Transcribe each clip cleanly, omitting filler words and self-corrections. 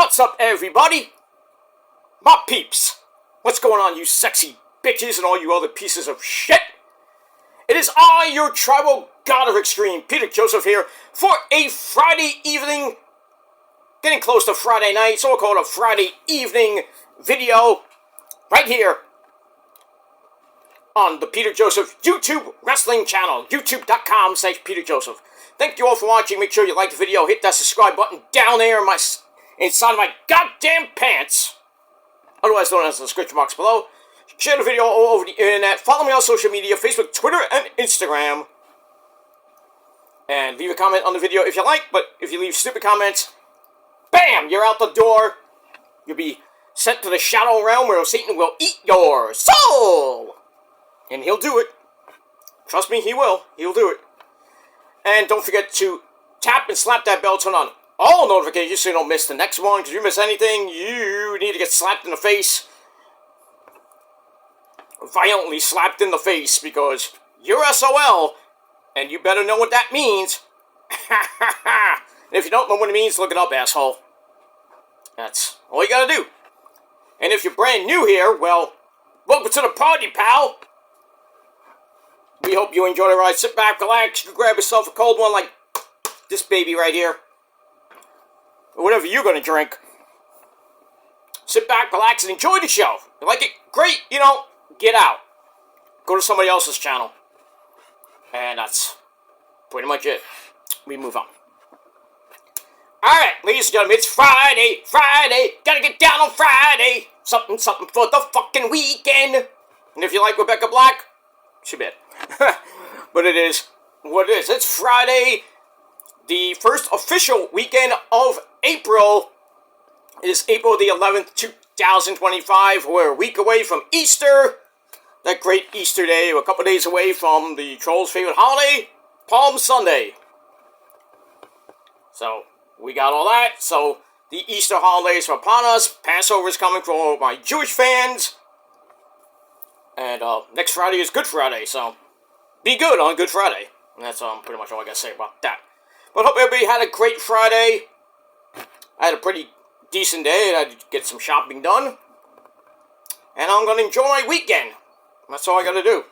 What's up, everybody? My peeps. What's going on, you sexy bitches and all you other pieces of shit? It is I, your tribal god of extreme, Peter Joseph here, for a Friday evening, getting close to Friday night, so we'll call it a Friday evening video, right here, on the Peter Joseph YouTube wrestling channel, youtube.com/Peter Joseph. Thank you all for watching. Make sure you like the video, hit that subscribe button down there inside of my goddamn pants, otherwise known as the description box below. Share the video all over the internet. Follow me on social media, Facebook, Twitter, and Instagram. And leave a comment on the video if you like, but if you leave stupid comments, bam, you're out the door. You'll be sent to the shadow realm where Satan will eat your soul. And he'll do it. Trust me, he will. He'll do it. And don't forget to tap and slap that bell, turn on all notifications so you don't miss the next one. Because if you miss anything, you need to get slapped in the face. Violently slapped in the face, because you're SOL, and you better know what that means. And if you don't know what it means, look it up, asshole. That's all you gotta do. And if you're brand new here, well, welcome to the party, pal. We hope you enjoy the ride. Sit back, relax, you can grab yourself a cold one like this baby right here. Or whatever you're gonna drink. Sit back, relax, and enjoy the show. You like it? Great, get out. Go to somebody else's channel. And that's pretty much it. We move on. Alright, ladies and gentlemen, it's Friday. Gotta get down on Friday. Something for the fucking weekend. And if you like Rebecca Black, she bit. But it is what it is. It's Friday, the first official weekend of April. It is April the 11th, 2025. We're a week away from Easter. That great Easter day. We're a couple days away from the Trolls' favorite holiday, Palm Sunday. So, we got all that. So, the Easter holidays are upon us. Passover is coming for all my Jewish fans. And next Friday is Good Friday, so be good on Good Friday. And that's pretty much all I gotta say about that. But hope everybody had a great Friday. I had a pretty decent day. I had to get some shopping done. And I'm gonna enjoy my weekend. That's all I gotta do.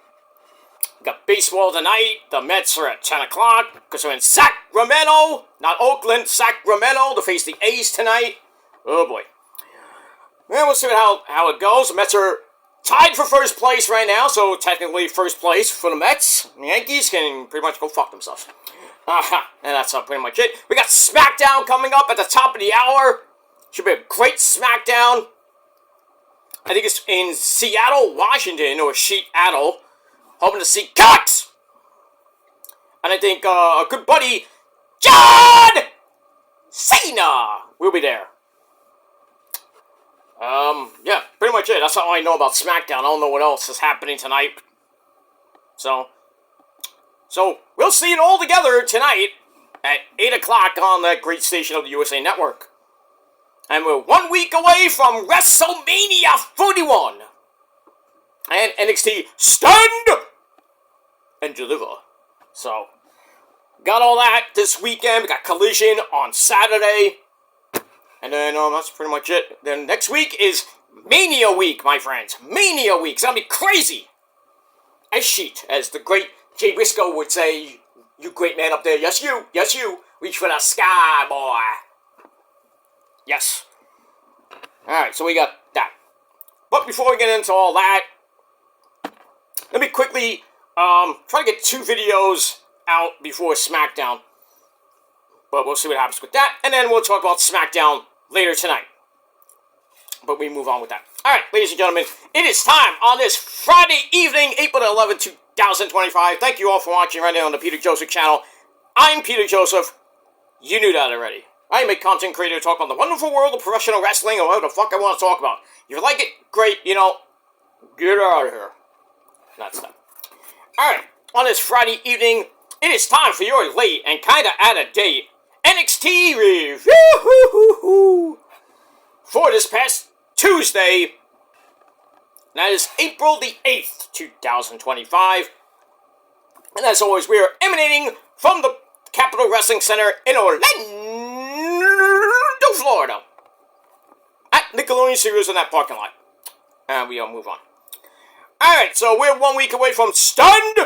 Got baseball tonight. The Mets are at 10 o'clock because they're in Sacramento, not Oakland, Sacramento, to face the A's tonight. Oh boy. And we'll see how it goes. The Mets are tied for first place right now, so technically first place for the Mets. The Yankees can pretty much go fuck themselves. And that's pretty much it. We got SmackDown coming up at the top of the hour. Should be a great SmackDown. I think it's in Seattle, Washington, or Seattle. Hoping to see Cox. And I think a good buddy, John Cena, will be there. Yeah, pretty much it. That's all I know about SmackDown. I don't know what else is happening tonight. So we'll see it all together tonight at 8 o'clock on that great station of the USA Network. And we're 1 week away from WrestleMania 41. And NXT Stand and Deliver. So, got all that this weekend. We got Collision on Saturday. And then that's pretty much it. Then next week is Mania Week, my friends. Mania Week. It's gonna be crazy. As sheet, as the great Jay Briscoe would say, you great man up there. Yes, you. Yes, you. Reach for the sky, boy. Yes. Alright, so we got that. But before we get into all that, let me quickly try to get 2 videos out before SmackDown. But we'll see what happens with that. And then we'll talk about SmackDown later tonight. But we move on with that. Alright, ladies and gentlemen, it is time on this Friday evening, April 11th, 2025. Thank you all for watching right now on the Peter Joseph channel. I'm Peter Joseph. You knew that already. I am a content creator talking about the wonderful world of professional wrestling or whatever the fuck I want to talk about. If you like it, great, get out of here. That's that. Alright, on this Friday evening, it is time for your late and kinda out of date NXT review for this past Tuesday. That is April the 8th, 2025. And as always, we are emanating from the Capitol Wrestling Center in Orlando, Florida. Nickelodeon Studios in that parking lot. And we'll move on. Alright, so we're 1 week away from Stunned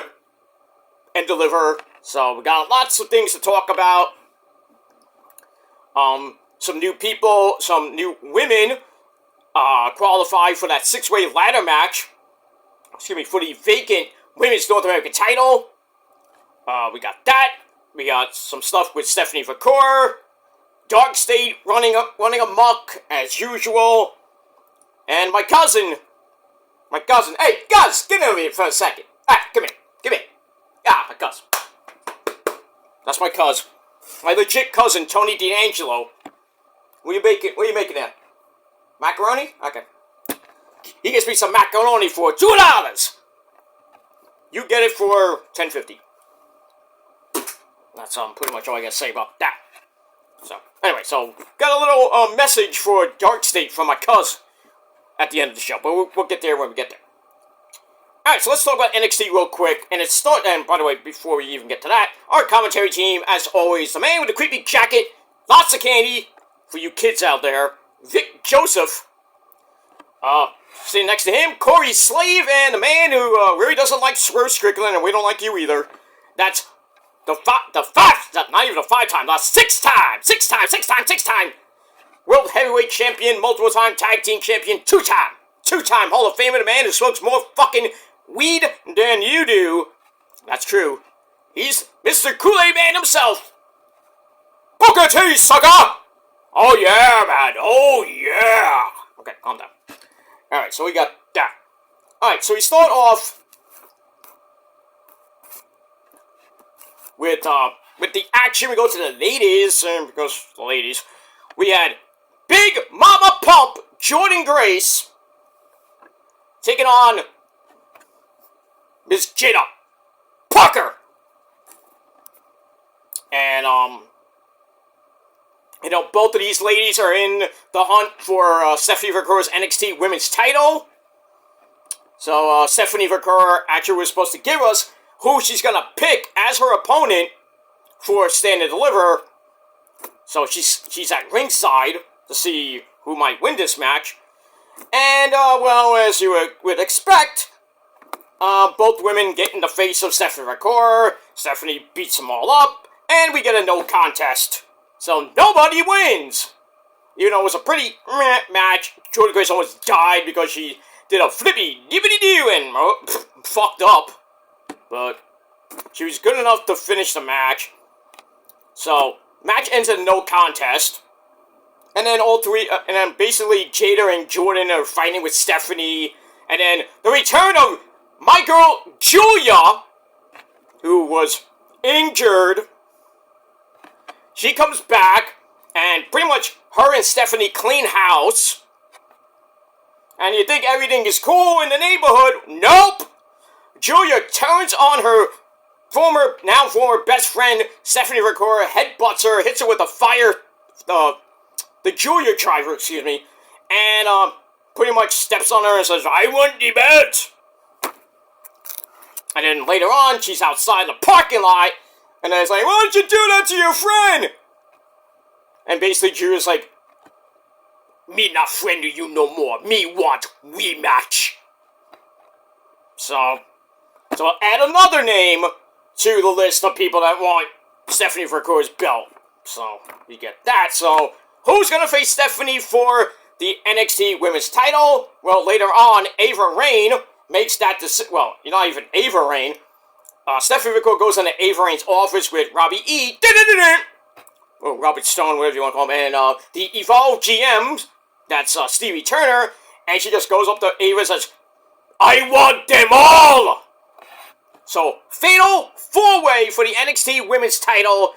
and Deliver. So we got lots of things to talk about. Some new people, some new women qualify for that 6-way ladder match. Excuse me, for the vacant Women's North American title. We got that. We got some stuff with Stephanie Vacour. Dark State running amok as usual. And my cousin. Hey, Gus, get over here for a second. Alright, come here. Ah, my cousin. That's my cousin. My legit cousin, Tony D'Angelo. What are you making there? Macaroni? Okay. He gives me some macaroni for $2. You get it for $10.50. That's pretty much all I gotta say about that. So, anyway, got a little message for Dark State from my cousin at the end of the show, but we'll get there when we get there. Alright, so let's talk about NXT real quick, and and by the way, before we even get to that, our commentary team, as always, the man with the creepy jacket, lots of candy, for you kids out there, Vic Joseph, sitting next to him, Corey Slave, and the man who really doesn't like Swerve Strickland, and we don't like you either. That's not even a 5-time, that's 6-time World Heavyweight Champion, multiple time Tag Team Champion, 2-time Hall of Famer, the man who smokes more fucking weed than you do. That's true. He's Mr. Kool-Aid Man himself. Booker T, sucker! Oh yeah, man, oh yeah! Okay, calm down. Alright, so we got that. Alright, so we start off with the action. We go to the ladies, and because the ladies, we had Big Mama Pump, Jordynne Grace, taking on Miss Jada Parker. And, both of these ladies are in the hunt for Stephanie Vacour's NXT Women's title. So, Stephanie Vacour actually was supposed to give us who she's gonna pick as her opponent for Stand and Deliver. So, she's at ringside to see who might win this match. And, well, as you would expect, both women get in the face of Stephanie Vacour. Stephanie beats them all up, and we get a no contest. So nobody wins! Even though it was a pretty match, Jordynne Grace almost died because she did a flippy dippity-doo and fucked up. But she was good enough to finish the match. So, match ends in no contest. And then and then basically Jada and Jordynne are fighting with Stephanie. And then the return of my girl Julia, who was injured. She comes back, and pretty much her and Stephanie clean house. And you think everything is cool in the neighborhood. Nope! Julia turns on her now former best friend, Stephanie Vacour, headbutts her, hits her with the Julia driver, excuse me, and pretty much steps on her and says, I want the belt! And then later on, she's outside the parking lot, and then it's like, why don't you do that to your friend? And basically Julia's like, me not friend to you no more. Me want rematch. So add another name to the list of people that want Stephanie Vacour's belt. So, we get that. So, who's gonna face Stephanie for the NXT Women's title? Well, later on, Ava Raine makes that decision. Well, you're not even Ava Raine. Stephanie Vacour goes into Ava Raine's office with Robbie E. Or Robert Stone, whatever you want to call him. And the Evolve GMs, that's Stevie Turner. And she just goes up to Ava and says, I want them all! So, fatal 4-way for the NXT Women's title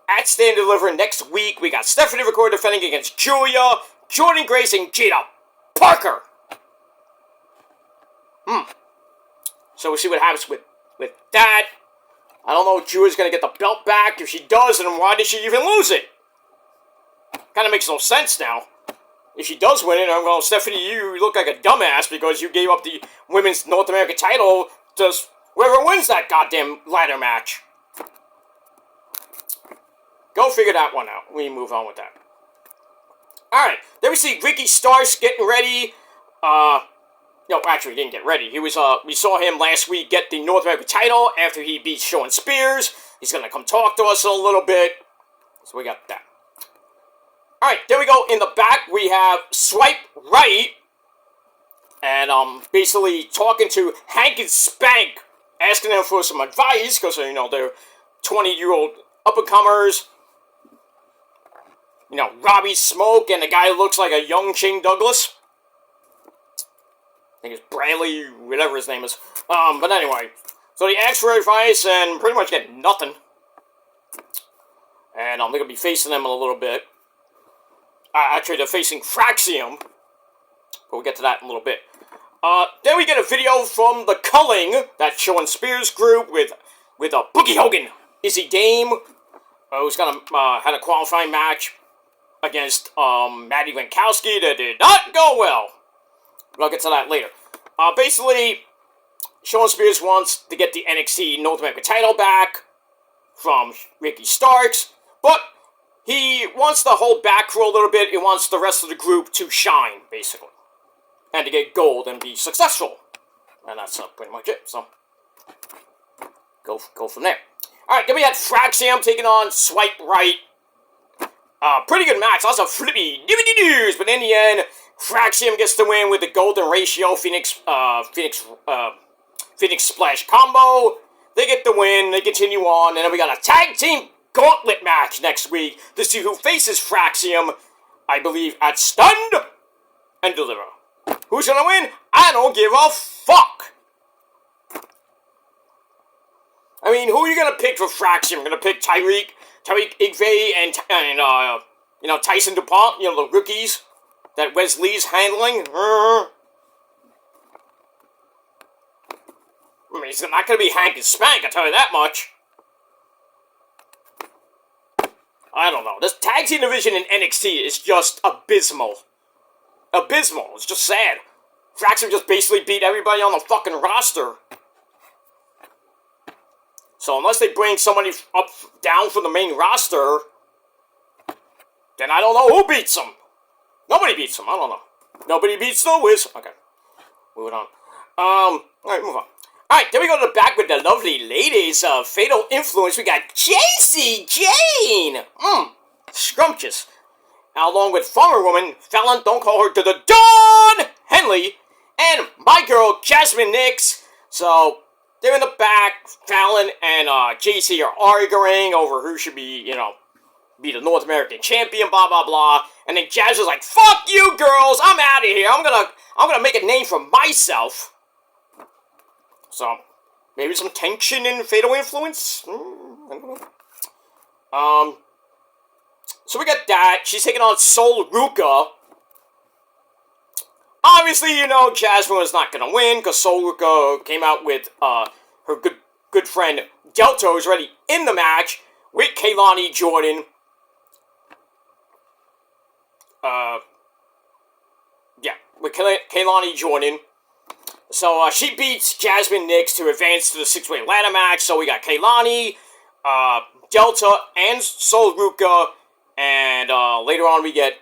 at Stand and Deliver next week. We got Stephanie Vacour defending against Julia, Jordynne Grace, and Jada Parker. So we'll see what happens with that. I don't know if Julia's going to get the belt back. If she does, then why did she even lose it? Kind of makes no sense now. If she does win it, well, Stephanie, you look like a dumbass because you gave up the Women's North American title to whoever wins that goddamn ladder match. Go figure that one out. We move on with that. Alright, then we see Ricky Starks getting ready. No, actually, he didn't get ready. He was, we saw him last week get the North American title after he beat Shawn Spears. He's gonna come talk to us a little bit. So we got that. Alright, there we go. In the back, we have Swipe Right. And, basically talking to Hank and Spank, asking them for some advice, because, you know, they're 20-year-old up-and-comers. You know, Robbie Smoke and the guy who looks like a young Shane Douglas. I think it's Bradley, whatever his name is. But anyway, so they ask for advice and pretty much get nothing. And they're going to be facing them in a little bit. Actually, they're facing Fraxium. But we'll get to that in a little bit. Then we get a video from the Culling, that Shawn Spears group, with Boogie Hogan, Izzy Dame, who's gonna had a qualifying match against Maddie Winkowski that did not go well. But I'll get to that later. Basically, Shawn Spears wants to get the NXT North American title back from Ricky Starks, but he wants to hold back for a little bit. He wants the rest of the group to shine, basically, and to get gold and be successful. And that's pretty much it. So go from there. All right, then we had Fraxium taking on Swipe Right. Pretty good match. Lots of flippy doos, but in the end, Fraxium gets the win with the Golden Ratio Phoenix Splash combo. They get the win. They continue on, and then we got a tag team gauntlet match next week to see who faces Fraxium. I believe at Stunned and Deliver. Who's gonna win? I don't give a fuck. I mean, who are you gonna pick for Fraxium? I'm gonna pick Tyreek Igve and you know, Tyson DuPont, you know, the rookies that Wesley's handling. I mean, it's not gonna be Hank and Spank, I tell you that much. I don't know. This tag team division in NXT is just abysmal. Abysmal. It's just sad. Fraxium just basically beat everybody on the fucking roster. So unless they bring somebody down from the main roster, then I don't know who beats them. Nobody beats them. I don't know. Nobody beats the Wiz. Okay. Moving on. Alright, move on. Alright, then we go to the back with the lovely ladies of Fatal Influence. We got Jacy Jayne. Scrumptious. Along with former woman, Fallon, don't call her to the Dawn, Henley, and my girl, Jasmine Nix. So, they're in the back. Fallon and Jacy are arguing over who should be, you know, be the North American champion, blah, blah, blah. And then Jazz is like, fuck you, girls, I'm out of here. I'm gonna make a name for myself. So, maybe some tension in Fatal Influence? I don't know. So we got that. She's taking on Sol Ruca. Obviously, you know, Jasmine was not gonna win, because Sol Ruca came out with, her good friend Delta, who's already in the match, with Kaylani Jordan. With Kaylani Jordan. So, she beats Jasmine Nix to advance to the 6-way ladder match. So, we got Kaylani, Delta, and Sol Ruca. And, later on, we get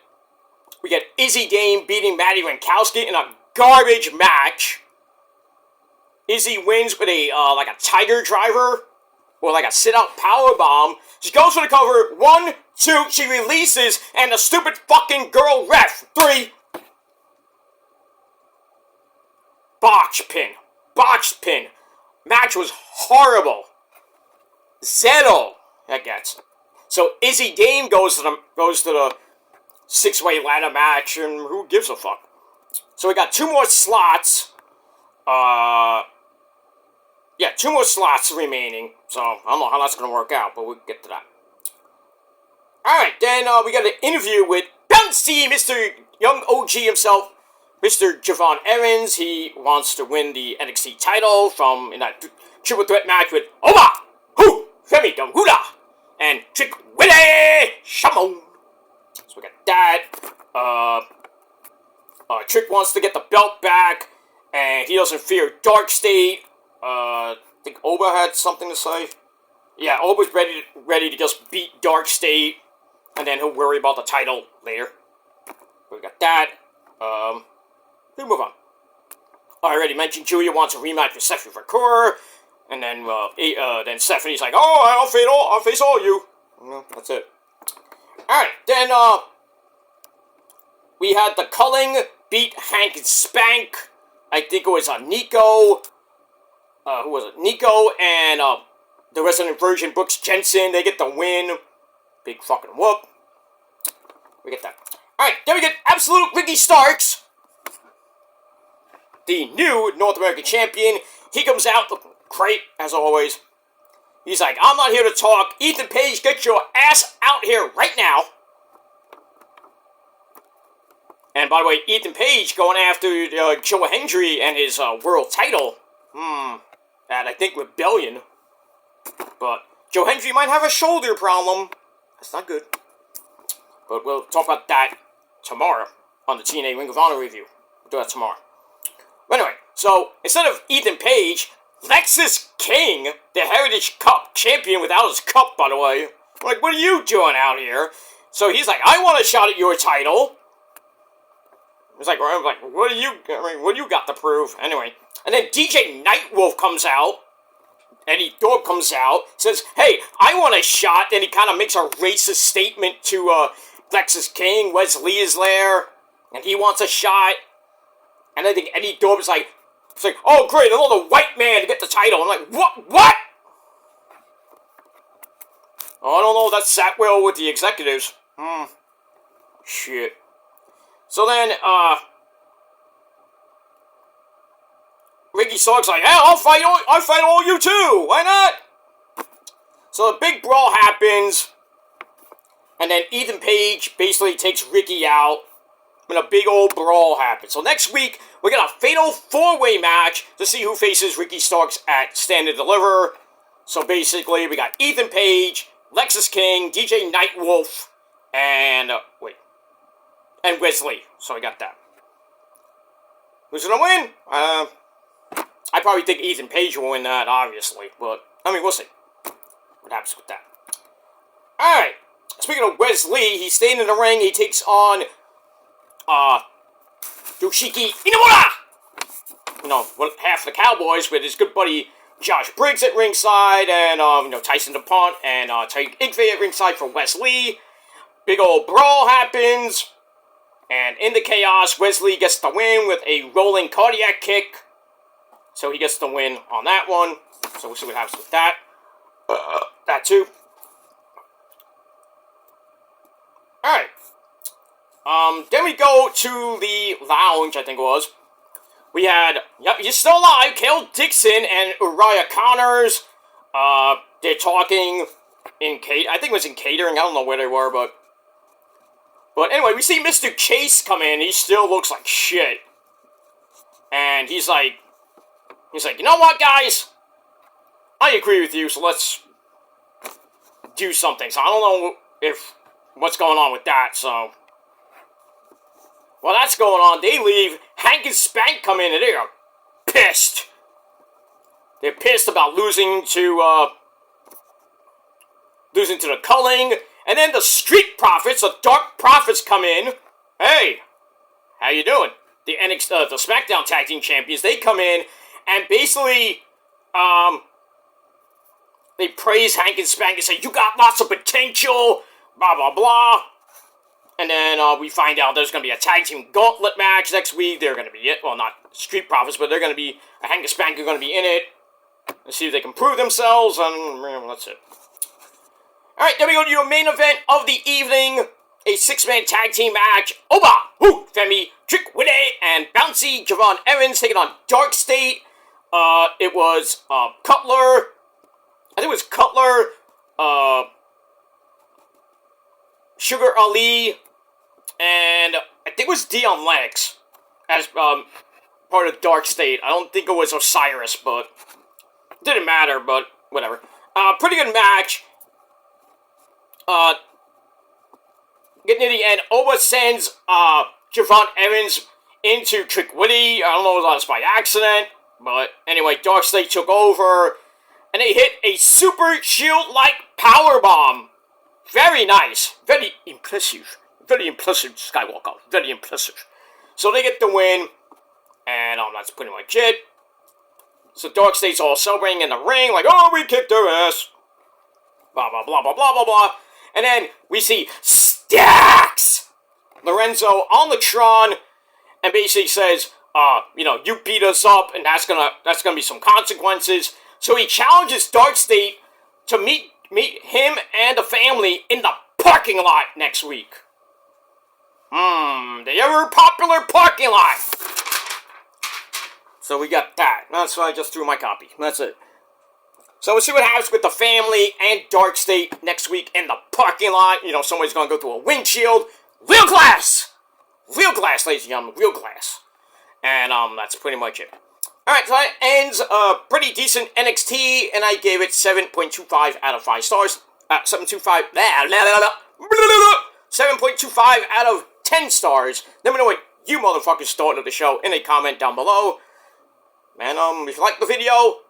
Izzy Dame beating Maddie Winkowski in a garbage match. Izzy wins with a, like a Tiger Driver, or like a sit-out powerbomb. She goes for the cover, 1, 2, she releases, and the stupid fucking girl ref, 3. Botched pin. Match was horrible. Zero, that gets. So Izzy Dame goes to the 6-way ladder match, and who gives a fuck? So we got 2 more slots. 2 more slots remaining. So I don't know how that's gonna work out, but we'll get to that. Alright, then we got an interview with Bouncy, Mr. Young OG himself, Mr. Javon Evans. He wants to win the NXT title in that triple threat match with Oba, Hu, Femi Damhuda, and Trick Willie Shamon. So we got that. Trick wants to get the belt back, and he doesn't fear Dark State. I think Oba had something to say. Yeah, Oba's ready to just beat Dark State, and then he'll worry about the title later. We got that. We move on. I already mentioned Julia wants a rematch with Stephanie Vancouver, and then Stephanie's like, "Oh, I'll face all you." Well, that's it. All right, then we had the Culling beat Hank and Spank. I think it was Nico. Who was it? Nico and the Resident Virgin Brooks Jensen. They get the win. Big fucking whoop. We get that. All right, then we get Absolute Ricky Starks, the new North American champion. He comes out looking great, as always. He's like, "I'm not here to talk. Ethan Page, get your ass out here right now." And by the way, Ethan Page going after Joe Hendry and his world title. At, I think, Rebellion. But Joe Hendry might have a shoulder problem. That's not good. But we'll talk about that tomorrow on the TNA Ring of Honor review. We'll do that tomorrow. But anyway, so instead of Ethan Page, Lexis King, the Heritage Cup champion without his cup, by the way. I'm like, what are you doing out here? So he's like, "I want a shot at your title." It's like, what do you got to prove? Anyway, and then DJ Nightwolf comes out. Eddie Thorpe comes out, says, "Hey, I want a shot." Then he kind of makes a racist statement to Lexis King. Wes Lee is there, and he wants a shot. And I think Eddie Thorpe is like, "Oh, great, another white man to get the title." I'm like, what? Oh, I don't know, that sat well with the executives. Shit. So then, Ricky Starks like, "Hey, I'll fight all you too. Why not?" So the big brawl happens, and then Ethan Page basically takes Ricky out, and a big old brawl happens. So next week we got a fatal 4-way match to see who faces Ricky Starks at Stand and Deliver. So basically we got Ethan Page, Lexis King, DJ Nightwolf, and and Wesley. So we got that. Who's gonna win? I probably think Ethan Page will win that, obviously. But, I mean, we'll see what happens with that. Alright. Speaking of Wes Lee, he's staying in the ring. He takes on, Yoshiki Inamura! Half the Cowboys with his good buddy Josh Briggs at ringside. And, Tyson DuPont and Tariq Igwe at ringside for Wes Lee. Big old brawl happens. And in the chaos, Wes Lee gets the win with a rolling cardiac kick. So he gets the win on that one. So we'll see what happens with that. That too. Alright. Then we go to the lounge, I think it was. We had, he's still alive, Kale Dixon and Uriah Connors. They're talking in I think it was in catering. I don't know where they were, but anyway, we see Mr. Chase come in. He still looks like shit. And he's like, "You know what, guys? I agree with you, so let's do something." So I don't know what's going on with that, so. While that's going on, they leave. Hank and Spank come in, and they are pissed. They're pissed about losing to the Culling. And then the Street Profits, the Dark Profits, come in. "Hey, how you doing?" The SmackDown Tag Team Champions, they come in. And basically, they praise Hank and Spank and say, "You got lots of potential," blah, blah, blah. And then we find out there's going to be a tag team gauntlet match next week. They're going to be it. Well, not Street Profits, but they're going to be, Hank and Spank are going to be in it. And see if they can prove themselves, and that's it. Alright, then we go to your main event of the evening. A 6-man tag team match. Oba, Woo, Femi, Trick Willie, and Bouncy Javon Evans taking on Dark State. It was Cutler. I think it was Cutler, Sugar Ali, and I think it was Dion Lennox as part of Dark State. I don't think it was Osiris, but it didn't matter, but whatever. Pretty good match. Getting to the end, Oba sends Javon Evans into Trick Willie. I don't know if that was by accident, but anyway, Dark State took over, and they hit a super shield-like powerbomb. Very nice. Very impressive. very impressive, Skywalker. Very impressive. So they get the win, and that's pretty much it. So Darkseid's all celebrating in the ring, like, oh, we kicked their ass. Blah, blah, blah, blah, blah, blah, blah. And then we see Stacks Lorenzo on the Tron, and basically says, you beat us up, and that's gonna be some consequences. So he challenges Darkseid to meet him and the family in the parking lot next week. The ever popular parking lot. So we got that. That's why I just threw my copy. That's it. So we'll see what happens with the family and Darkseid next week in the parking lot. Somebody's gonna go through a windshield. Real glass, ladies and gentlemen, real glass. And that's pretty much it. Alright, so that ends a pretty decent NXT, and I gave it 7.25 out of 5 stars. 7.25 out of 10 stars. Let me know what you motherfuckers thought of the show in a comment down below. And if you like the video,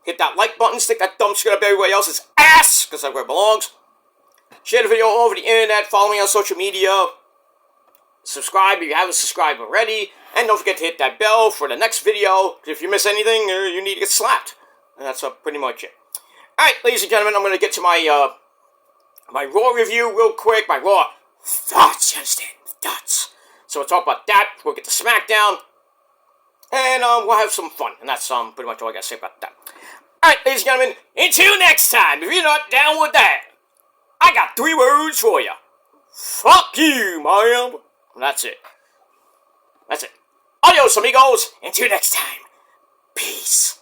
hit that like button, stick that thumbstick up everybody else's ass, because that's where it belongs. Share the video all over the internet, follow me on social media. Subscribe if you haven't subscribed already. And don't forget to hit that bell for the next video. If you miss anything, you need to get slapped. And that's pretty much it. Alright, ladies and gentlemen, I'm going to get to my my Raw review real quick. My Raw thoughts, you understand? Thoughts. So we'll talk about that. We'll get to SmackDown. And we'll have some fun. And that's pretty much all I got to say about that. Alright, ladies and gentlemen, until next time, if you're not down with that, I got 3 words for you. Fuck you, ma'am. That's it. That's it. Adios, amigos. Until next time. Peace.